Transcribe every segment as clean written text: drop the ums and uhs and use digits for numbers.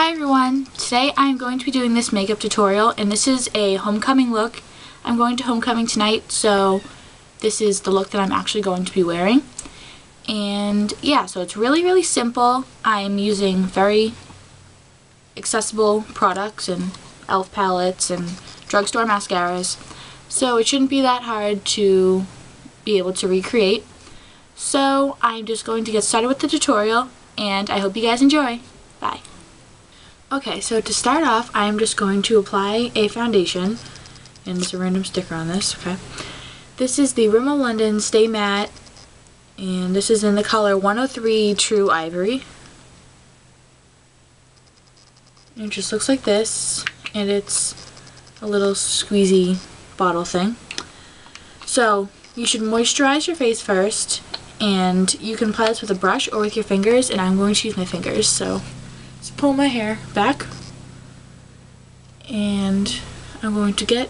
Hi everyone! Today I'm going to be doing this makeup tutorial, and this is a homecoming look. I'm going to homecoming tonight, so this is the look that I'm actually going to be wearing. And yeah, so it's really simple. I'm using very accessible products and e.l.f. palettes and drugstore mascaras, so it shouldn't be that hard to be able to recreate. So I'm just going to get started with the tutorial, and I hope you guys enjoy. Bye! Okay, so to start off, I'm just going to apply a foundation, and there's a random sticker on this, okay. This is the Rimmel London Stay Matte, and this is in the color 103 True Ivory. And it just looks like this, and it's a little squeezy bottle thing. So, you should moisturize your face first, and you can apply this with a brush or with your fingers, and I'm going to use my fingers, so just pull my hair back, and I'm going to get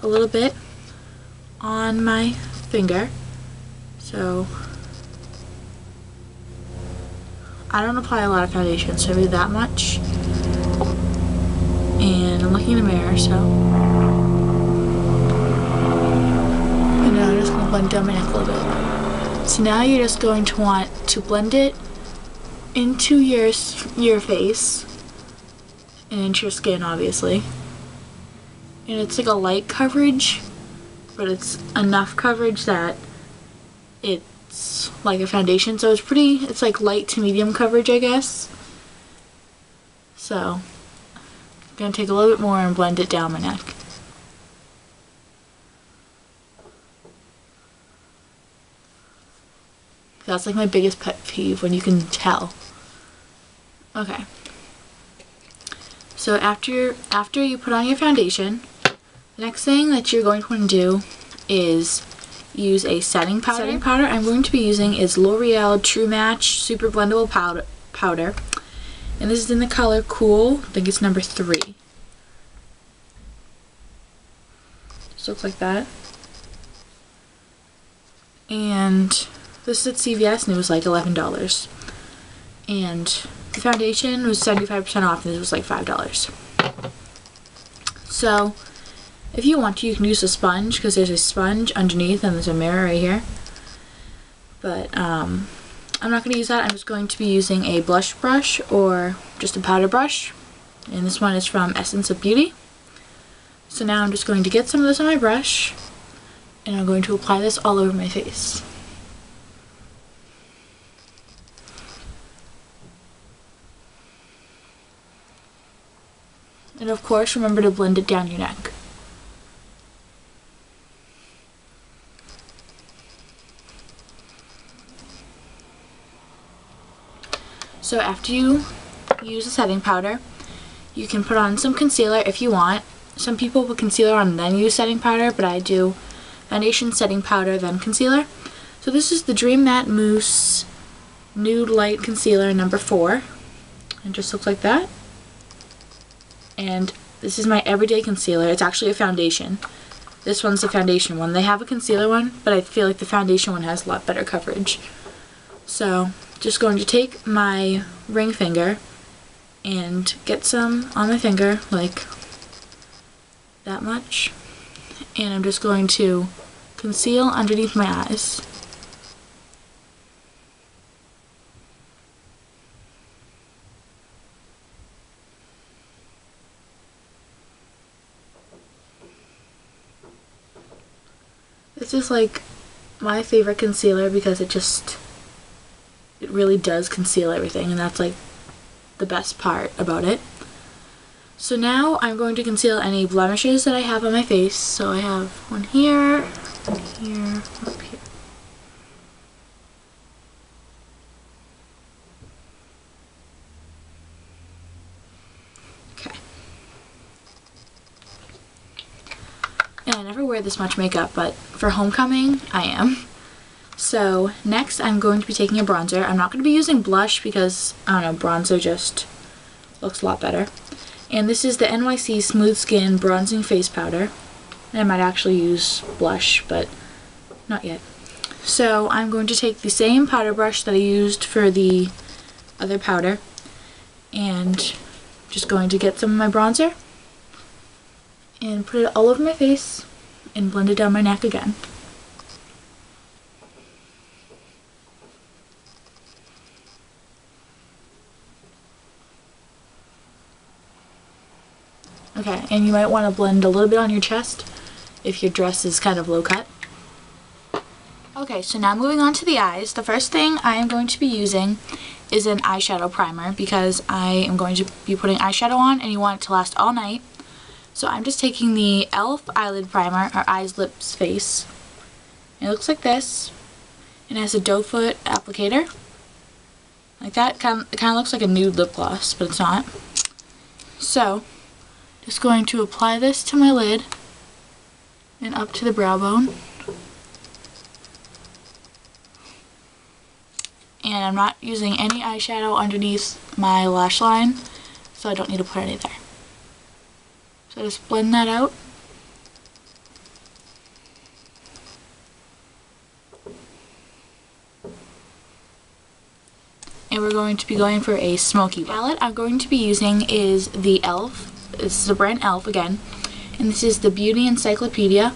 a little bit on my finger. So I don't apply a lot of foundation, so maybe that much. And I'm looking in the mirror, so and now I'm just going to blend down my neck a little bit. So now you're just going to want to blend it into your face and into your skin, obviously. And it's like a light coverage, but it's enough coverage that it's like a foundation, so it's like light to medium coverage, I guess. So I'm gonna take a little bit more and blend it down my neck. That's like my biggest pet peeve, when you can tell. Okay. So after you put on your foundation, the next thing that you're going to want to do is use a setting powder. The setting powder I'm going to be using is L'Oreal True Match Super Blendable Powder. And this is in the color Cool. I think it's number 3. Just looks like that. And this is at CVS, and it was like $11. And the foundation was 75% off, and this was like $5. So if you want to, you can use a sponge, because there's a sponge underneath and there's a mirror right here. But I'm not going to use that. I'm just going to be using a blush brush or just a powder brush. And this one is from Essence of Beauty. So now I'm just going to get some of this on my brush, and I'm going to apply this all over my face. And of course, remember to blend it down your neck. So after you use a setting powder, you can put on some concealer if you want. Some people put concealer on and then use setting powder, but I do foundation, setting powder, then concealer. So this is the Dream Matte Mousse Nude Light Concealer number 4. It just looks like that. And this is my everyday concealer. It's actually a foundation. This one's the foundation one. They have a concealer one, but I feel like the foundation one has a lot better coverage. So just going to take my ring finger and get some on my finger, like that much. And I'm just going to conceal underneath my eyes. This is like my favorite concealer because it really does conceal everything, and that's like the best part about it. So now I'm going to conceal any blemishes that I have on my face. So I have one here, up here. Okay. And I never wear this much makeup, but for homecoming, I am. So next I'm going to be taking a bronzer. I'm not going to be using blush because, I don't know, bronzer just looks a lot better. And this is the NYC Smooth Skin Bronzing Face Powder. And I might actually use blush, but not yet. So I'm going to take the same powder brush that I used for the other powder, And just going to get some of my bronzer and put it all over my face and blend it down my neck again. Okay, and you might want to blend a little bit on your chest if your dress is kind of low cut. Okay, so now moving on to the eyes. The first thing I am going to be using is an eyeshadow primer because I am going to be putting eyeshadow on and you want it to last all night. So I'm just taking the e.l.f. eyelid primer, or eyes, lips, face. It looks like this. It has a doe foot applicator. Like that. It kind of looks like a nude lip gloss, but it's not. So, just going to apply this to my lid and up to the brow bone. And I'm not using any eyeshadow underneath my lash line, so I don't need to put any there. So just blend that out. And we're going to be going for a smoky palette. I'm going to be using is the e.l.f. This is the brand e.l.f. again. And this is the Beauty Encyclopedia.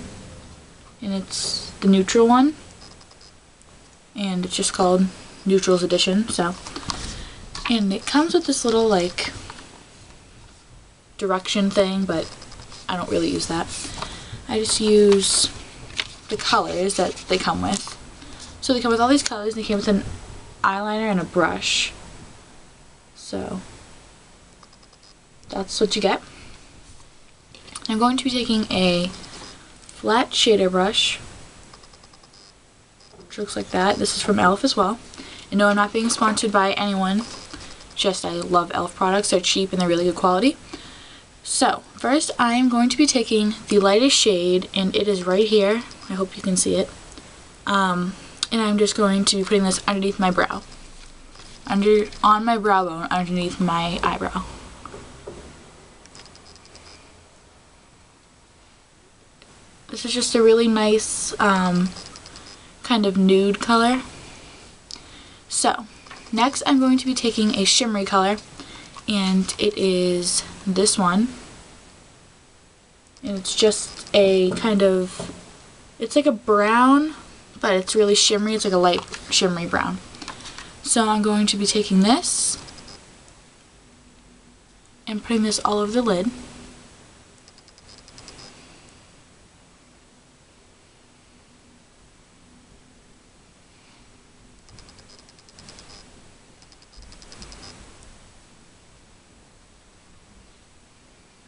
And it's the neutral one. And it's just called Neutrals Edition. So, and it comes with this little like direction thing, but I don't really use that. I just use the colors that they come with. So they come with all these colors, and they came with an eyeliner and a brush. So that's what you get. I'm going to be taking a flat shader brush, which looks like that. This is from e.l.f. as well. And no, I'm not being sponsored by anyone. Just I love e.l.f. products. They're cheap and they're really good quality. So first I am going to be taking the lightest shade, and it is right here. I hope you can see it. And I'm just going to be putting this underneath my brow. On my brow bone, underneath my eyebrow. This is just a really nice kind of nude color. So, next I'm going to be taking a shimmery color, and it is this one. And it's just a kind of, it's like a brown, but it's really shimmery. It's like a light shimmery brown. So I'm going to be taking this and putting this all over the lid.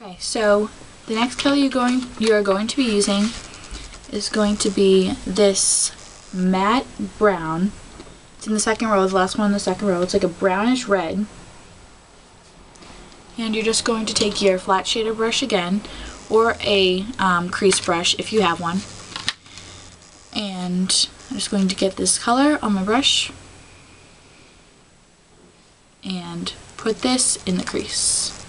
Okay, so the next color you are going to be using is going to be this matte brown. It's in the second row, the last one in the second row. It's like a brownish red. And you're just going to take your flat shader brush again, or a crease brush if you have one. And I'm just going to get this color on my brush and put this in the crease.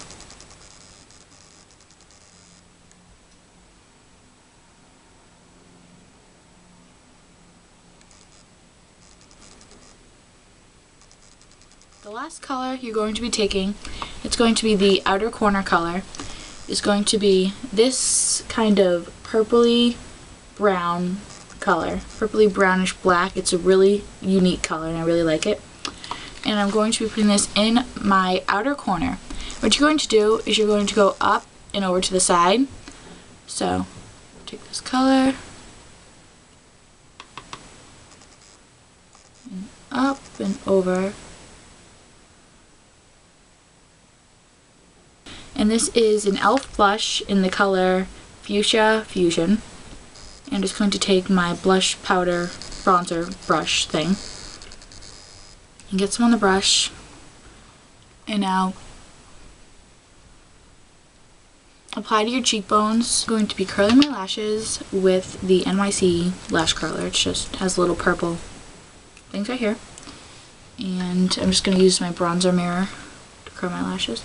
The last color you're going to be taking, it's going to be the outer corner color, is going to be this kind of purpley brown color, purpley brownish black. It's a really unique color and I really like it. And I'm going to be putting this in my outer corner. What you're going to do is you're going to go up and over to the side. So take this color and up and over. And this is an e.l.f. blush in the color Fuchsia Fusion. I'm just going to take my blush powder bronzer brush thing and get some on the brush. And now apply to your cheekbones. I'm going to be curling my lashes with the NYC lash curler. It just has little purple things right here. And I'm just going to use my bronzer mirror to curl my lashes.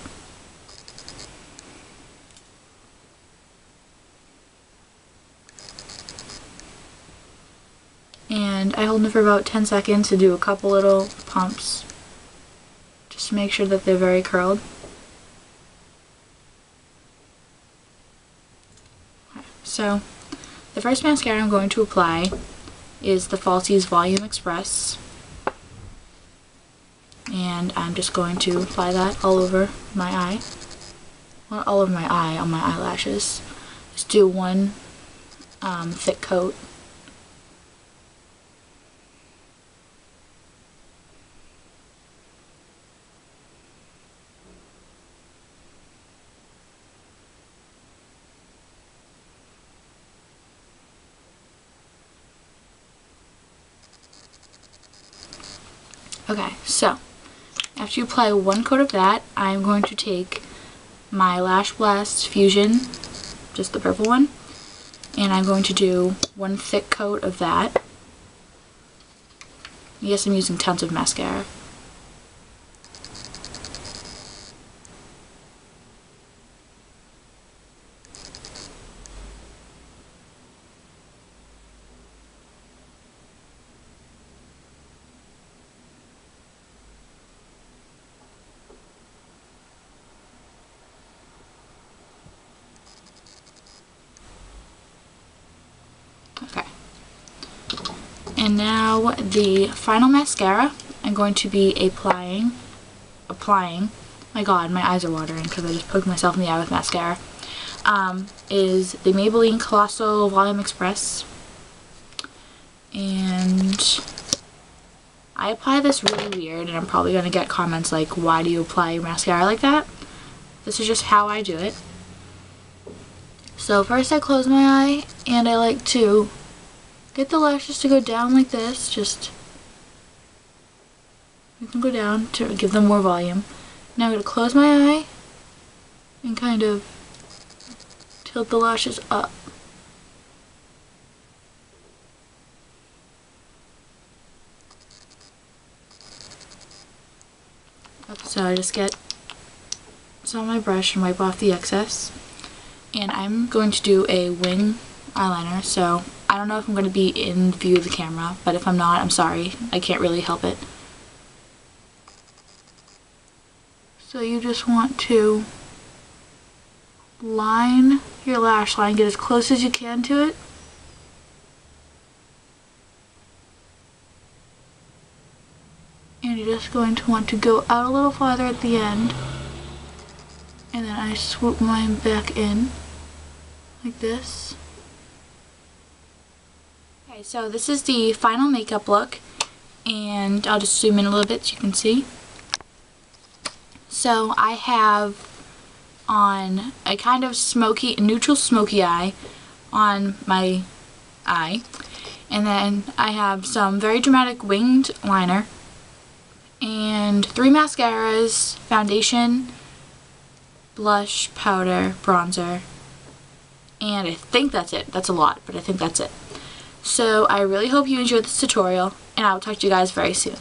And I hold it for about 10 seconds to do a couple little pumps. Just to make sure that they're very curled. So the first mascara I'm going to apply is the Falsies Volume Express, and I'm just going to apply that all over my eye. Not all over my eye, on my eyelashes. Just do one thick coat. Okay, so after you apply one coat of that, I'm going to take my Lash Blast Fusion, just the purple one, and I'm going to do one thick coat of that. Yes, I'm using tons of mascara. Okay. And now the final mascara I'm going to be applying, my god, my eyes are watering because I just poked myself in the eye with mascara, is the Maybelline Colossal Volume Express. And I apply this really weird, and I'm probably going to get comments like, why do you apply your mascara like that? This is just how I do it. So first I close my eye, and I like to get the lashes to go down like this. Just make them go down to give them more volume. Now I'm going to close my eye and kind of tilt the lashes up. So I just get some on my brush and wipe off the excess. And I'm going to do a wing eyeliner, so I don't know if I'm going to be in view of the camera, but if I'm not, I'm sorry. I can't really help it. So you just want to line your lash line, get as close as you can to it. And you're just going to want to go out a little farther at the end. And then I swoop mine back in, like this. Okay, so this is the final makeup look, and I'll just zoom in a little bit so you can see. So I have on a kind of smoky, neutral smoky eye on my eye, and then I have some very dramatic winged liner, and 3 mascaras, foundation, blush, powder, bronzer, and I think that's it. That's a lot, but I think that's it. So I really hope you enjoyed this tutorial, and I will talk to you guys very soon.